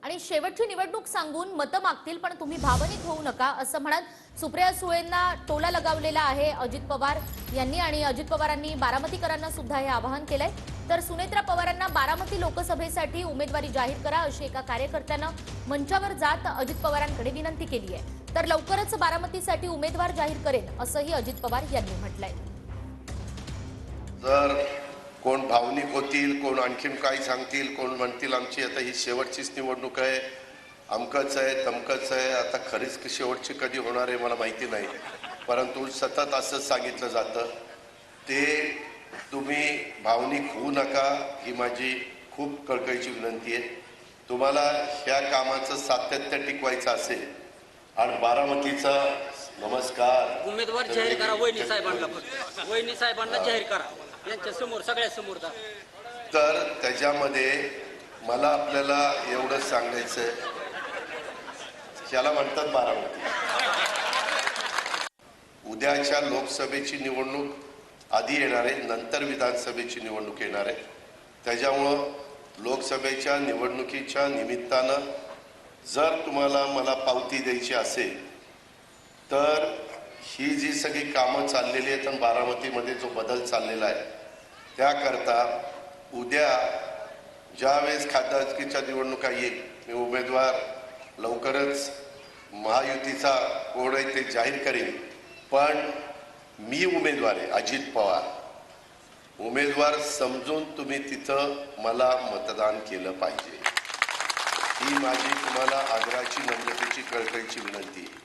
आणि शेवटची निवडणूक सांगून मतं मागतील, पण तुम्ही भावनिक होऊ नका असं म्हणत सुप्रिया सुळेंना टोला लगावलेला आहे अजित पवार यांनी। आणि अजित पवारांनी बारामतीकरांना सुद्धा हे आवाहन केलंय। तर सुनेत्रा पवारांना बारामती लोकसभेसाठी उमेदवारी जाहीर करा अशी एका कार्यकर्त्यानं मंचावर जात अजित पवारांकडे विनंती केली आहे। तर लवकरच बारामतीसाठी उमेदवार जाहीर करेन असंही अजित पवार यांनी म्हटलंय। जर कोण भावनिक होतील, कोण आणखीन काही सांगतील, कोण म्हणतील आमची आता ही शेवटचीच निवडणूक आहे, अमकच आहे तमकच आहे, आता खरीच शेवटची कधी होणार आहे मला माहिती नाही, परंतु सतत असंच सांगितलं जातं। ते तुम्ही भावनिक होऊ नका ही माझी खूप कळकळीची विनंती आहे। तुम्हाला ह्या कामाचं सातत्य टिकवायचं असेल आणि बारामतीचा नमस्कार उमेदवार जाहीर करा, वहिनी साहेबांना फक्त वहिनी साहेबांना जाहीर करा यांच्या समोर सगळ्या समोर। तर त्याच्यामध्ये मला आपल्याला एवढं सांगायचंय, याला म्हणतात बारामती। उद्याच्या लोकसभेची निवडणूक आधी येणार आहे, नंतर विधानसभेची निवडणूक येणार आहे। त्याच्यामुळं लोकसभेच्या निवडणुकीच्या निमित्तानं जर तुम्हाला मला पावती द्यायची असेल तर ही जी सगळी कामं चाललेली आहेत आणि बारामतीमध्ये जो बदल चाललेला आहे त्याकरता उद्या ज्यावेळेस खासदारकीच्या निवडणुका येईल, मी उमेदवार लवकरच महायुतीचा कोण आहे ते जाहीर करेन। पण मी उमेदवार आहे अजित पवार, उमेदवार समजून तुम्ही तिथं मला मतदान केलं पाहिजे, ही माझी तुम्हाला आग्रहाची नम्रतेची कळकळीची विनंती आहे।